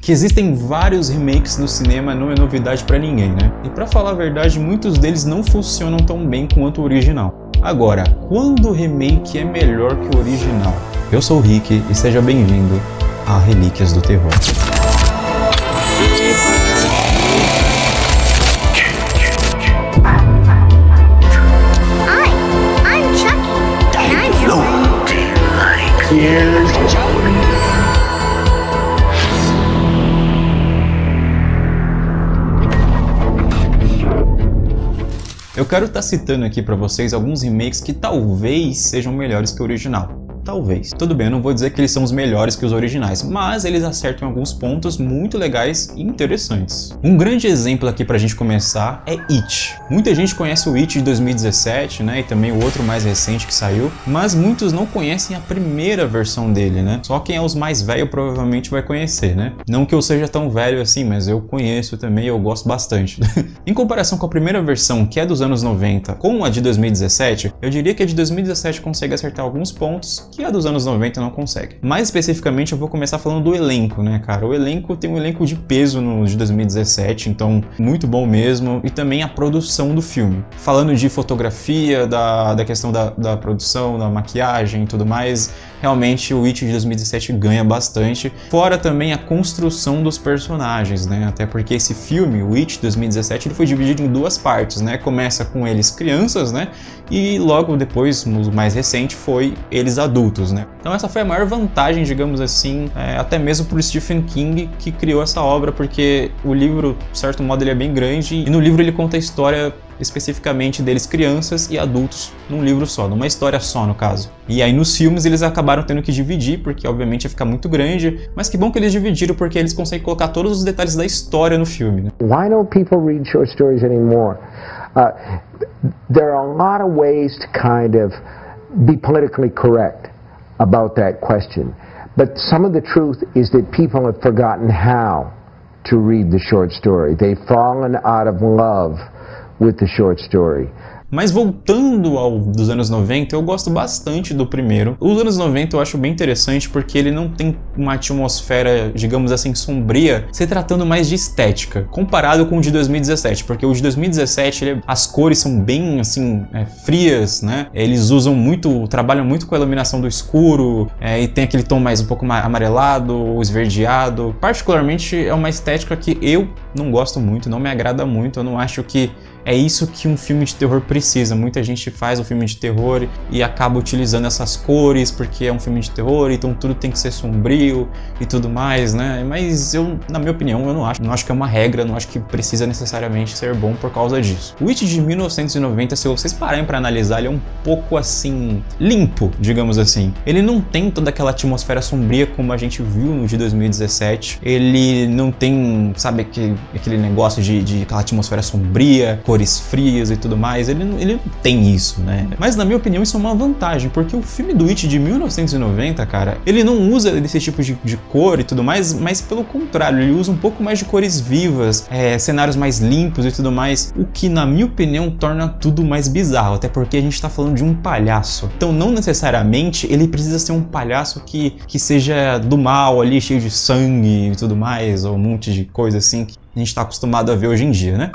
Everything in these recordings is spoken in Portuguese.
Que existem vários remakes no cinema não é novidade pra ninguém, né? E pra falar a verdade, muitos deles não funcionam tão bem quanto o original. Agora, quando o remake é melhor que o original? Eu sou o Rick e seja bem-vindo a Relíquias do Terror. I'm Chucky, and I'm your Eu quero estar citando aqui pra vocês alguns remakes que talvez sejam melhores que o original. Talvez. Tudo bem, eu não vou dizer que eles são os melhores que os originais, mas eles acertam alguns pontos muito legais e interessantes. Um grande exemplo aqui pra gente começar é It. Muita gente conhece o It de 2017, né, e também o outro mais recente que saiu, mas muitos não conhecem a primeira versão dele, né? Só quem é os mais velho provavelmente vai conhecer, né? Não que eu seja tão velho assim, mas eu conheço também e eu gosto bastante. Em comparação com a primeira versão, que é dos anos 90, com a de 2017, eu diria que a de 2017 consegue acertar alguns pontos que a dos anos 90 não consegue. Mais especificamente, eu vou começar falando do elenco, né, cara? O elenco tem um elenco de peso no de 2017, então muito bom mesmo, e também a produção do filme. Falando de fotografia, da questão da produção, da maquiagem e tudo mais, realmente o It de 2017 ganha bastante. Fora também a construção dos personagens, né? Até porque esse filme, o It de 2017, ele foi dividido em duas partes, né? Começa com eles crianças, né? E logo depois, no mais recente, foi eles adultos, né? Então essa foi a maior vantagem, digamos assim, até mesmo pro Stephen King, que criou essa obra, porque o livro, de certo modo, ele é bem grande, e no livro ele conta a história especificamente deles crianças e adultos num livro só, numa história só no caso. E aí nos filmes eles acabaram tendo que dividir, porque obviamente ia ficar muito grande, mas que bom que eles dividiram, porque eles conseguem colocar todos os detalhes da história no filme, né? Why don't people read short stories anymore? There are a lot of ways to kind of be politically correct about that question, but some of the truth is that people have forgotten how to read the short story. They've fallen out of love with the short story. Mas voltando ao dos anos 90, eu gosto bastante do primeiro. Os anos 90 eu acho bem interessante porque ele não tem uma atmosfera, digamos assim, sombria, se tratando mais de estética, comparado com o de 2017, porque o de 2017, as cores são bem, assim, frias, né? Eles trabalham muito com a iluminação do escuro, e tem aquele tom mais um pouco mais amarelado, esverdeado. Particularmente é uma estética que eu não gosto muito, não me agrada muito, eu não acho que é isso que um filme de terror precisa. Muita gente faz um filme de terror e acaba utilizando essas cores porque é um filme de terror, então tudo tem que ser sombrio e tudo mais, né? Mas eu, na minha opinião, eu não acho que é uma regra, não acho que precisa necessariamente ser bom por causa disso. O It de 1990, se vocês pararem para analisar, ele é um pouco assim, limpo, digamos assim. Ele não tem toda aquela atmosfera sombria como a gente viu no de 2017. Ele não tem, sabe, aquele negócio de aquela atmosfera sombria, cores frias e tudo mais, ele não tem isso, né? Mas na minha opinião isso é uma vantagem, porque o filme do It de 1990, cara, ele não usa desse tipo de cor e tudo mais, mas pelo contrário, ele usa um pouco mais de cores vivas, cenários mais limpos e tudo mais, o que na minha opinião torna tudo mais bizarro, até porque a gente tá falando de um palhaço. Então não necessariamente ele precisa ser um palhaço que seja do mal ali, cheio de sangue e tudo mais, ou um monte de coisa assim que a gente tá acostumado a ver hoje em dia, né?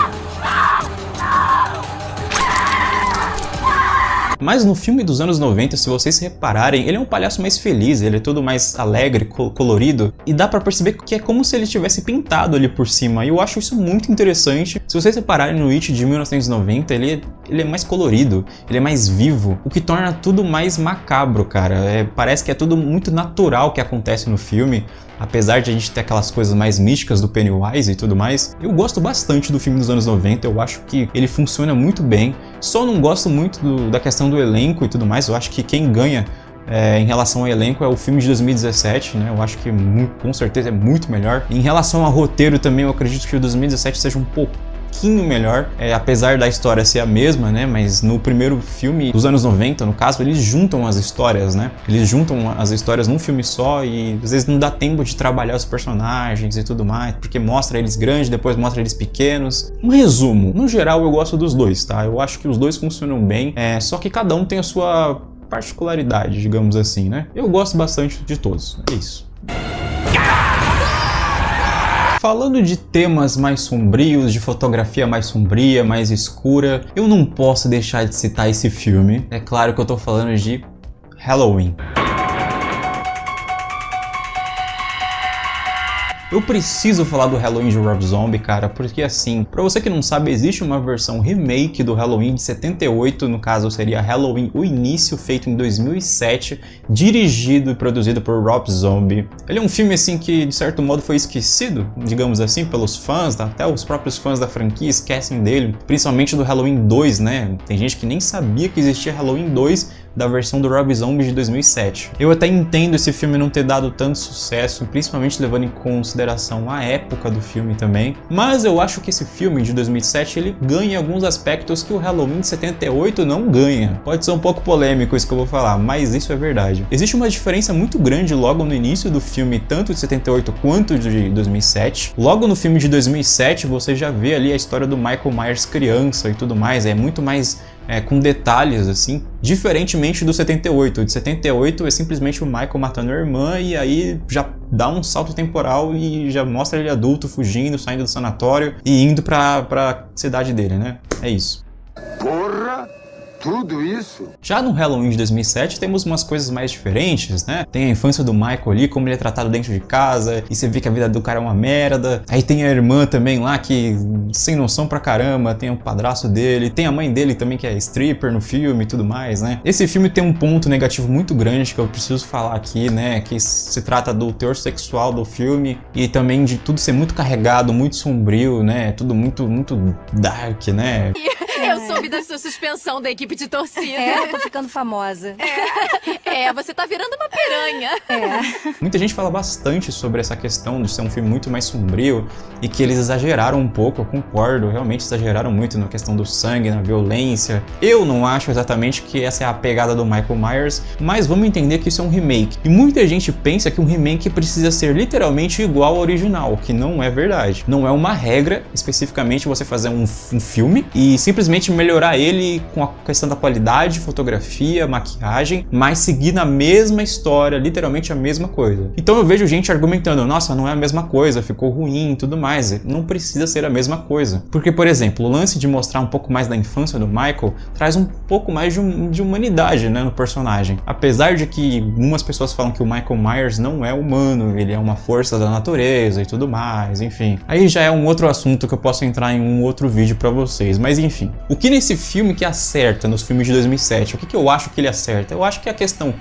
Mas no filme dos anos 90, se vocês repararem, ele é um palhaço mais feliz, ele é todo mais alegre, colorido, e dá pra perceber que é como se ele tivesse pintado ali por cima, e eu acho isso muito interessante. Se vocês repararem no It de 1990, ele é mais colorido, ele é mais vivo, o que torna tudo mais macabro, cara. Parece que é tudo muito natural que acontece no filme. Apesar de a gente ter aquelas coisas mais místicas do Pennywise e tudo mais, eu gosto bastante do filme dos anos 90, eu acho que ele funciona muito bem. Só não gosto muito da questão do elenco e tudo mais, eu acho que quem ganha em relação ao elenco é o filme de 2017, né? Eu acho que com certeza é muito melhor. Em relação ao roteiro também, eu acredito que o 2017 seja um pouquinho melhor, apesar da história ser a mesma, né? Mas no primeiro filme dos anos 90, no caso, eles juntam as histórias, né? Eles juntam as histórias num filme só e às vezes não dá tempo de trabalhar os personagens e tudo mais, porque mostra eles grandes, depois mostra eles pequenos. Um resumo, no geral eu gosto dos dois, tá? Eu acho que os dois funcionam bem, só que cada um tem a sua particularidade, digamos assim, né? Eu gosto bastante de todos, é isso. Falando de temas mais sombrios, de fotografia mais sombria, mais escura, eu não posso deixar de citar esse filme. É claro que eu tô falando de Halloween. Eu preciso falar do Halloween de Rob Zombie, cara, porque assim, pra você que não sabe, existe uma versão remake do Halloween de 78, no caso seria Halloween o Início, feito em 2007, dirigido e produzido por Rob Zombie. Ele é um filme assim que, de certo modo, foi esquecido, digamos assim, pelos fãs, até os próprios fãs da franquia esquecem dele, principalmente do Halloween 2, né? Tem gente que nem sabia que existia Halloween 2, da versão do Rob Zombie de 2007. Eu até entendo esse filme não ter dado tanto sucesso, principalmente levando em consideração a época do filme também, mas eu acho que esse filme de 2007 ele ganha alguns aspectos que o Halloween de 78 não ganha. Pode ser um pouco polêmico isso que eu vou falar, mas isso é verdade. Existe uma diferença muito grande logo no início do filme, tanto de 78 quanto de 2007. Logo no filme de 2007 você já vê ali a história do Michael Myers criança e tudo mais, é muito mais com detalhes, assim, diferentemente do 78. De 78 é simplesmente o Michael matando a irmã e aí já dá um salto temporal e já mostra ele adulto, fugindo, saindo do sanatório e indo pra cidade dele, né? É isso. Porra! Tudo isso? Já no Halloween de 2007 temos umas coisas mais diferentes, né? Tem a infância do Michael ali, como ele é tratado dentro de casa, e você vê que a vida do cara é uma merda. Aí tem a irmã também lá, que sem noção pra caramba, tem o padrasto dele, tem a mãe dele também que é stripper no filme e tudo mais, né? Esse filme tem um ponto negativo muito grande que eu preciso falar aqui, né? Que se trata do teor sexual do filme e também de tudo ser muito carregado, muito sombrio, né? Tudo muito dark, né? Eu soube da sua suspensão da equipe de torcida. Eu tô ficando famosa. Você tá virando uma piranha. Muita gente fala bastante sobre essa questão de ser um filme muito mais sombrio e que eles exageraram um pouco, eu concordo, realmente exageraram muito na questão do sangue, na violência. Eu não acho exatamente que essa é a pegada do Michael Myers, mas vamos entender que isso é um remake. E muita gente pensa que um remake precisa ser literalmente igual ao original, que não é verdade. Não é uma regra, especificamente, você fazer um filme e simplesmente melhorar ele com a questão da qualidade, fotografia, maquiagem, mas seguir na mesma história, literalmente a mesma coisa. Então eu vejo gente argumentando, nossa, não é a mesma coisa, ficou ruim e tudo mais. Não precisa ser a mesma coisa. Porque, por exemplo, o lance de mostrar um pouco mais da infância do Michael traz um pouco mais de humanidade, né, no personagem. Apesar de que algumas pessoas falam que o Michael Myers não é humano, ele é uma força da natureza e tudo mais, enfim. Aí já é um outro assunto que eu posso entrar em um outro vídeo pra vocês, mas enfim. O que nesse filme que acerta nos filmes de 2007? O que eu acho que ele acerta? Eu acho que a questão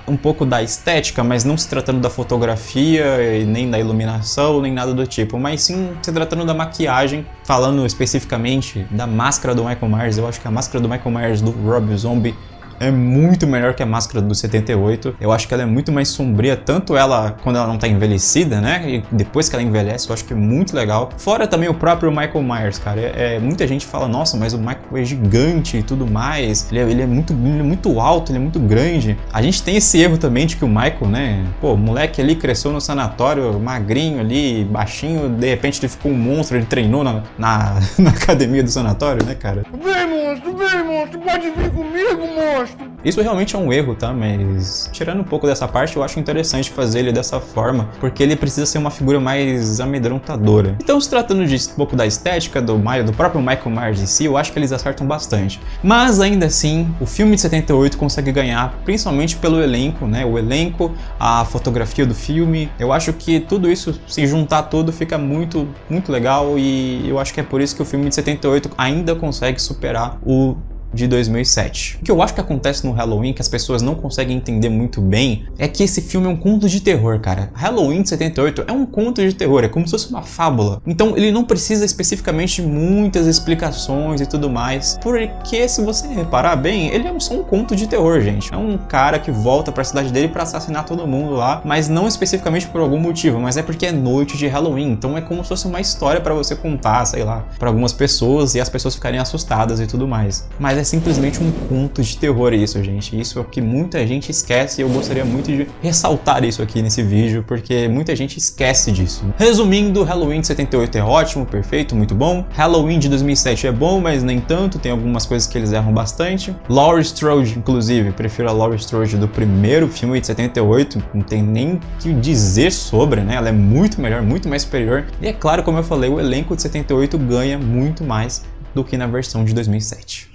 um pouco da estética, mas não se tratando da fotografia, e nem da iluminação, nem nada do tipo, mas sim se tratando da maquiagem, falando especificamente da máscara do Michael Myers. Eu acho que a máscara do Michael Myers do Rob Zombie é muito melhor que a máscara do 78. Eu acho que ela é muito mais sombria, tanto ela quando ela não tá envelhecida, né? E depois que ela envelhece, eu acho que é muito legal. Fora também o próprio Michael Myers, cara. Muita gente fala, nossa, mas o Michael é gigante e tudo mais. Ele é muito alto, ele é muito grande. A gente tem esse erro também de que o Michael, né? Pô, o moleque ali cresceu no sanatório, magrinho ali, baixinho. De repente ele ficou um monstro, ele treinou na academia do sanatório, né, cara? Vem, monstro, pode vir comigo, monstro. Isso realmente é um erro, tá? Mas tirando um pouco dessa parte, eu acho interessante fazer ele dessa forma, porque ele precisa ser uma figura mais amedrontadora. Então, se tratando de um pouco da estética do próprio Michael Myers em si, eu acho que eles acertam bastante. Mas ainda assim, o filme de 78 consegue ganhar, principalmente pelo elenco, né? O elenco, a fotografia do filme. Eu acho que tudo isso, se juntar tudo, fica muito, muito legal, e eu acho que é por isso que o filme de 78 ainda consegue superar o de 2007. O que eu acho que acontece no Halloween, que as pessoas não conseguem entender muito bem, é que esse filme é um conto de terror, cara. Halloween de 78 é um conto de terror, é como se fosse uma fábula. Então ele não precisa especificamente de muitas explicações e tudo mais, porque se você reparar bem, ele é só um conto de terror, gente. É um cara que volta pra cidade dele pra assassinar todo mundo lá, mas não especificamente por algum motivo, mas é porque é noite de Halloween. Então é como se fosse uma história pra você contar, sei lá, pra algumas pessoas e as pessoas ficarem assustadas e tudo mais. Mas ela é simplesmente um conto de terror isso, gente. Isso é o que muita gente esquece e eu gostaria muito de ressaltar isso aqui nesse vídeo, porque muita gente esquece disso. Resumindo, Halloween de 78 é ótimo, perfeito, muito bom. Halloween de 2007 é bom, mas nem tanto, tem algumas coisas que eles erram bastante. Laurie Strode, inclusive, prefiro a Laurie Strode do primeiro filme de 78, não tem nem o que dizer sobre, né? Ela é muito melhor, muito mais superior. E é claro, como eu falei, o elenco de 78 ganha muito mais do que na versão de 2007.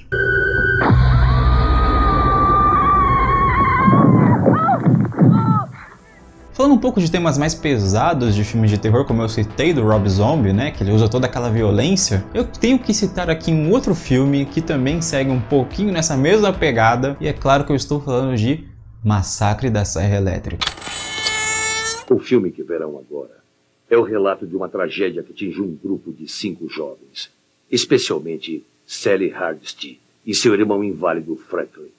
Falando um pouco de temas mais pesados de filmes de terror, como eu citei do Rob Zombie, né, que ele usa toda aquela violência, eu tenho que citar aqui um outro filme que também segue um pouquinho nessa mesma pegada, e é claro que eu estou falando de Massacre da Serra Elétrica. O filme que verão agora é o relato de uma tragédia que atingiu um grupo de 5 jovens, especialmente Sally Hardesty e seu irmão inválido Franklin.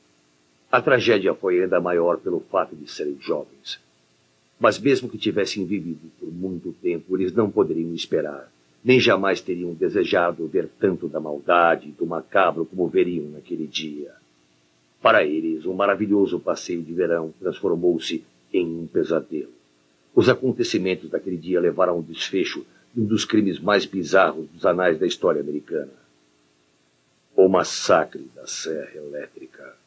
A tragédia foi ainda maior pelo fato de serem jovens. Mas mesmo que tivessem vivido por muito tempo, eles não poderiam esperar, nem jamais teriam desejado ver tanto da maldade e do macabro como veriam naquele dia. Para eles, um maravilhoso passeio de verão transformou-se em um pesadelo. Os acontecimentos daquele dia levaram ao desfecho de um dos crimes mais bizarros dos anais da história americana. O Massacre da Serra Elétrica.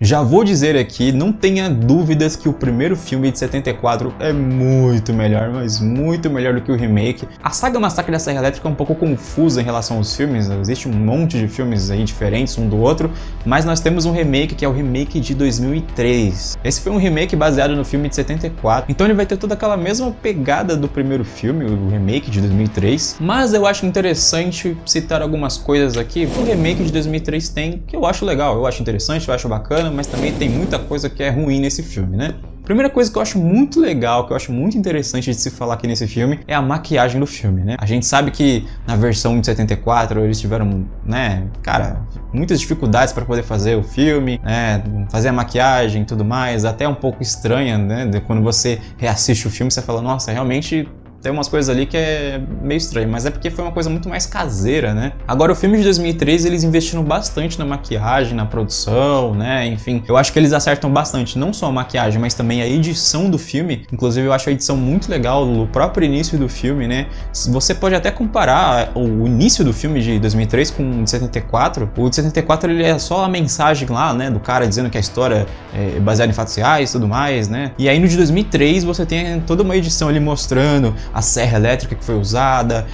Já vou dizer aqui, não tenha dúvidas que o primeiro filme de 74 é muito melhor, mas muito melhor do que o remake. A saga Massacre da Serra Elétrica é um pouco confusa em relação aos filmes, existe um monte de filmes aí diferentes um do outro, mas nós temos um remake que é o remake de 2003. Esse foi um remake baseado no filme de 74, então ele vai ter toda aquela mesma pegada do primeiro filme, o remake de 2003, mas eu acho interessante citar algumas coisas aqui que o remake de 2003 tem, que eu acho legal, eu acho interessante, eu acho bacana, mas também tem muita coisa que é ruim nesse filme, né? Primeira coisa que eu acho muito legal, que eu acho muito interessante de se falar aqui nesse filme, é a maquiagem do filme, né? A gente sabe que na versão de 74 eles tiveram, né, cara, muitas dificuldades para poder fazer o filme, né, fazer a maquiagem e tudo mais, até um pouco estranha, né? Quando você reassiste o filme, você fala, nossa, realmente tem umas coisas ali que é meio estranho, mas é porque foi uma coisa muito mais caseira, né? Agora, o filme de 2003, eles investiram bastante na maquiagem, na produção, né? Enfim, eu acho que eles acertam bastante, não só a maquiagem, mas também a edição do filme. Inclusive, eu acho a edição muito legal, o próprio início do filme, né? Você pode até comparar o início do filme de 2003 com o de 74. O de 74, ele é só a mensagem lá, né? Do cara dizendo que a história é baseada em fatos reais e tudo mais, né? E aí, no de 2003, você tem toda uma edição ali mostrando a serra elétrica que foi usada,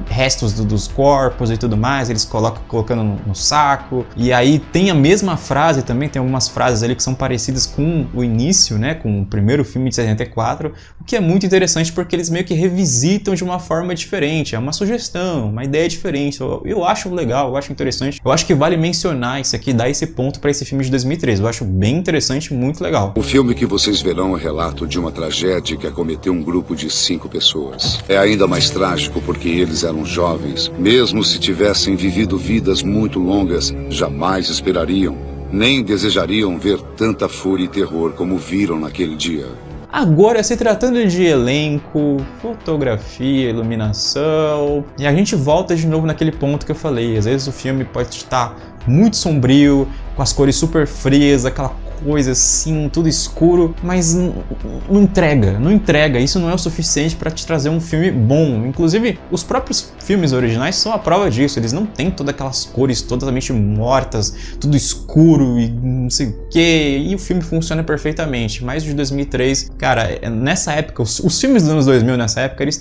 restos dos corpos e tudo mais, eles colocando no saco. E aí tem a mesma frase também, tem algumas frases ali que são parecidas com o início, né, com o primeiro filme de 74, o que é muito interessante porque eles meio que revisitam de uma forma diferente, é uma sugestão, uma ideia diferente. Eu acho legal, eu acho interessante, eu acho que vale mencionar isso aqui, dar esse ponto para esse filme de 2003, eu acho bem interessante, muito legal. O filme que vocês verão é o relato de uma tragédia que acometeu um grupo de 5 pessoas. É ainda mais trágico porque eles eram jovens. Mesmo se tivessem vivido vidas muito longas, jamais esperariam, nem desejariam ver tanta fúria e terror como viram naquele dia. Agora, se tratando de elenco, fotografia, iluminação, e a gente volta de novo naquele ponto que eu falei, às vezes o filme pode estar muito sombrio, com as cores super frias, aquela coisa assim, tudo escuro, mas não entrega, isso não é o suficiente para te trazer um filme bom. Inclusive, os próprios filmes originais são a prova disso, eles não têm todas aquelas cores totalmente mortas, tudo escuro e não sei o que, e o filme funciona perfeitamente. Mas o de 2003, cara, nessa época, os filmes dos anos 2000 nessa época, eles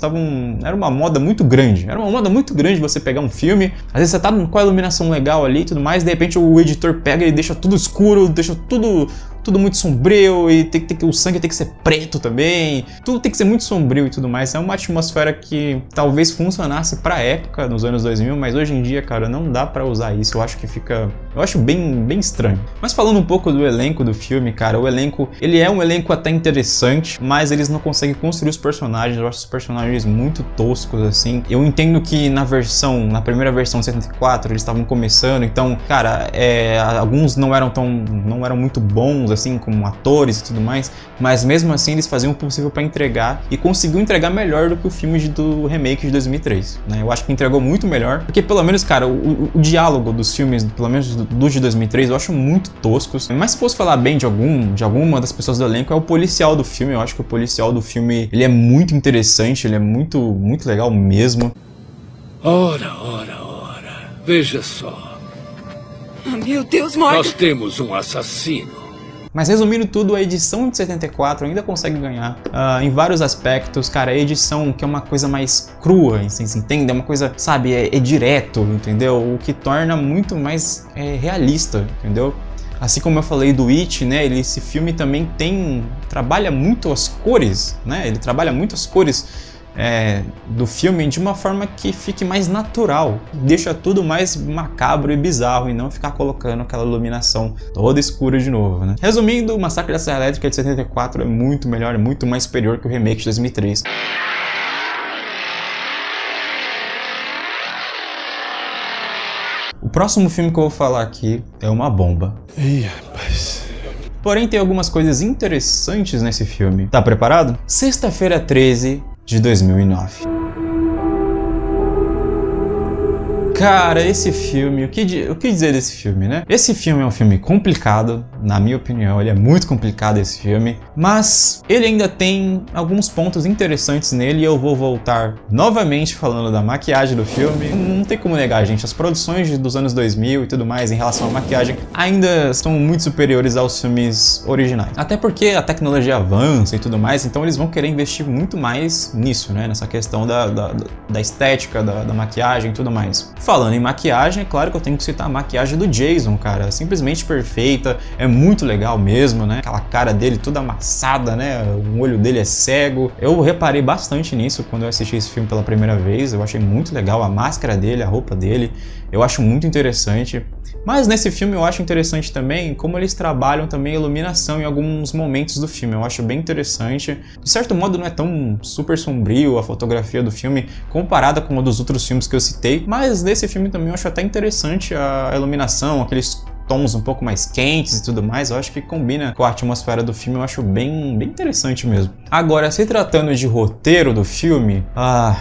era uma moda muito grande, você pegar um filme, às vezes você tá com a iluminação legal ali e tudo mais, de repente o editor pega e deixa tudo escuro, deixa tudo muito sombrio, e o sangue tem que ser preto também, tudo tem que ser muito sombrio e tudo mais. É uma atmosfera que talvez funcionasse pra época, nos anos 2000, mas hoje em dia, cara, não dá pra usar isso. Eu Eu acho bem estranho. Mas falando um pouco do elenco do filme, cara, o elenco, ele é um elenco até interessante, mas eles não conseguem construir os personagens. Eu acho os personagens muito toscos, assim. Eu entendo que na primeira versão de 74, eles estavam começando, então, cara, alguns não eram muito bons, assim, como atores e tudo mais, mas mesmo assim eles faziam o possível pra entregar e conseguiu entregar melhor do que o filme do remake de 2003, né? Eu acho que entregou muito melhor, porque pelo menos, cara, o diálogo dos filmes, pelo menos dos de 2003, eu acho muito toscos. Mas se fosse falar bem de alguma das pessoas do elenco, é o policial do filme. Eu acho que o policial do filme, ele é muito interessante, ele é muito legal mesmo. Ora. Veja só. Oh, meu Deus, Morgan! Nós temos um assassino. Mas resumindo tudo, a edição de 74 ainda consegue ganhar em vários aspectos, cara. A edição, que é uma coisa mais crua, vocês entendem? É uma coisa, sabe, é direto, entendeu? O que torna muito mais realista, entendeu? Assim como eu falei do It, né? Esse filme também trabalha muito as cores, né? Ele trabalha muito as cores do filme de uma forma que fique mais natural, deixa tudo mais macabro e bizarro e não ficar colocando aquela iluminação toda escura de novo, né? Resumindo, o Massacre da Serra Elétrica de 74 é muito melhor, é muito mais superior que o remake de 2003. O próximo filme que eu vou falar aqui é uma bomba. Ih, rapaz. Porém, tem algumas coisas interessantes nesse filme. Tá preparado? Sexta-feira 13 de 2009. Cara, esse filme, o que dizer desse filme, né? Esse filme é um filme complicado, na minha opinião, ele é muito complicado esse filme, mas ele ainda tem alguns pontos interessantes nele e eu vou voltar novamente falando da maquiagem do filme. Não tem como negar, gente, as produções dos anos 2000 e tudo mais em relação à maquiagem ainda são muito superiores aos filmes originais. Até porque a tecnologia avança e tudo mais, então eles vão querer investir muito mais nisso, né? Nessa questão da estética, da maquiagem e tudo mais. Falando em maquiagem, é claro que eu tenho que citar a maquiagem do Jason, cara. Simplesmente perfeita, é muito legal mesmo, né? Aquela cara dele toda amassada, né? O olho dele é cego. Eu reparei bastante nisso quando eu assisti esse filme pela primeira vez. Eu achei muito legal a máscara dele, a roupa dele. Eu acho muito interessante. Mas nesse filme eu acho interessante também como eles trabalham também a iluminação em alguns momentos do filme. Eu acho bem interessante. De certo modo não é tão super sombrio a fotografia do filme comparada com a dos outros filmes que eu citei, mas nesse filme também eu acho até interessante a iluminação, aqueles tons um pouco mais quentes e tudo mais. Eu acho que combina com a atmosfera do filme, eu acho bem interessante mesmo. Agora, se tratando de roteiro do filme,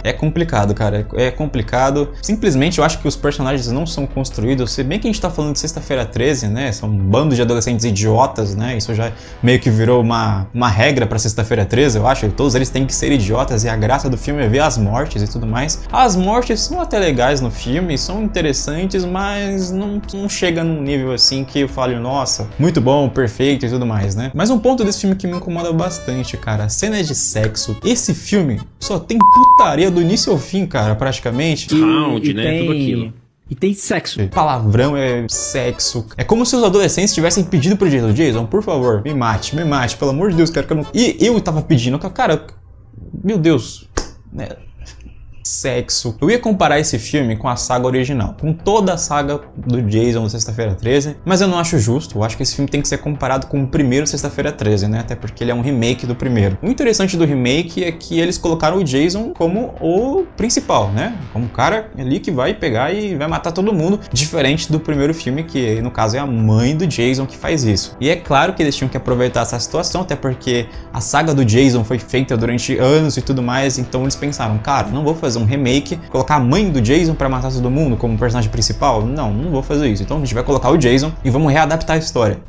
é complicado, cara, é complicado. Simplesmente eu acho que os personagens não são construídos, se bem que a gente tá falando de Sexta-feira 13, né, são um bando de adolescentes idiotas, né, isso já meio que virou uma regra pra Sexta-feira 13, eu acho, todos eles têm que ser idiotas e a graça do filme é ver as mortes e tudo mais. As mortes são até legais no filme, são interessantes, mas não chega num nível assim que eu falo, nossa, muito bom, perfeito e tudo mais, né? Mas um ponto desse filme que me incomoda bastante, cara, cenas de sexo. Esse filme só tem putaria do início ao fim, cara, praticamente. Round, né? Tudo aquilo. E tem sexo. Palavrão, é sexo. É como se os adolescentes tivessem pedido pro Jason, por favor, me mate, pelo amor de Deus, cara, que eu não... E eu tava pedindo, cara, meu Deus, né? Sexo. Eu ia comparar esse filme com a saga original, com toda a saga do Jason da Sexta-feira 13, mas eu não acho justo. Eu acho que esse filme tem que ser comparado com o primeiro Sexta-feira 13, né? Até porque ele é um remake do primeiro. O interessante do remake é que eles colocaram o Jason como o principal, né? Como o cara ali que vai pegar e vai matar todo mundo, diferente do primeiro filme, que no caso é a mãe do Jason que faz isso. E é claro que eles tinham que aproveitar essa situação, até porque a saga do Jason foi feita durante anos e tudo mais, então eles pensaram, cara, não vou fazer um remake, colocar a mãe do Jason pra matar todo mundo como personagem principal? Não vou fazer isso. Então a gente vai colocar o Jason e vamos readaptar a história.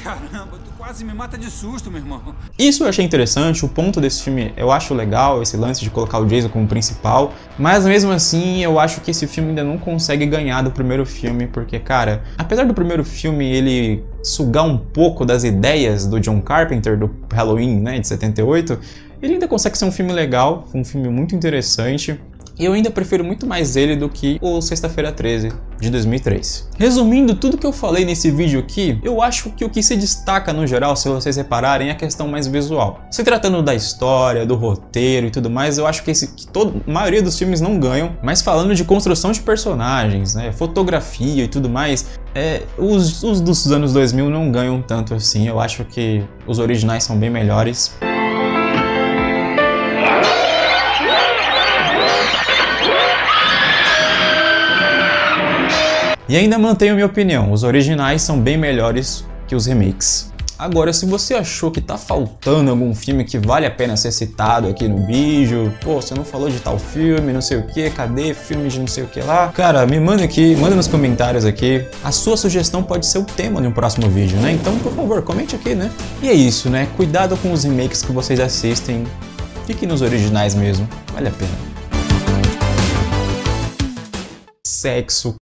Caramba, tu quase me mata de susto, meu irmão. Isso eu achei interessante, o ponto desse filme eu acho legal, esse lance de colocar o Jason como principal, mas mesmo assim eu acho que esse filme ainda não consegue ganhar do primeiro filme, porque, cara, apesar do primeiro filme ele sugar um pouco das ideias do John Carpenter, do Halloween, né, de 78, ele ainda consegue ser um filme legal, um filme muito interessante. E eu ainda prefiro muito mais ele do que o Sexta-feira 13 de 2003. Resumindo tudo que eu falei nesse vídeo aqui, eu acho que o que se destaca no geral, se vocês repararem, é a questão mais visual. Se tratando da história, do roteiro e tudo mais, eu acho que a maioria dos filmes não ganham, mas falando de construção de personagens, né, fotografia e tudo mais, os dos anos 2000 não ganham tanto assim. Eu acho que os originais são bem melhores. E ainda mantenho minha opinião, os originais são bem melhores que os remakes. Agora, se você achou que tá faltando algum filme que vale a pena ser citado aqui no vídeo, pô, você não falou de tal filme, não sei o que, cadê filme de não sei o que lá? Cara, me manda aqui, manda nos comentários aqui. A sua sugestão pode ser o tema de um próximo vídeo, né? Então, por favor, comente aqui, né? E é isso, né? Cuidado com os remakes que vocês assistem. Fique nos originais mesmo, vale a pena. Sexo.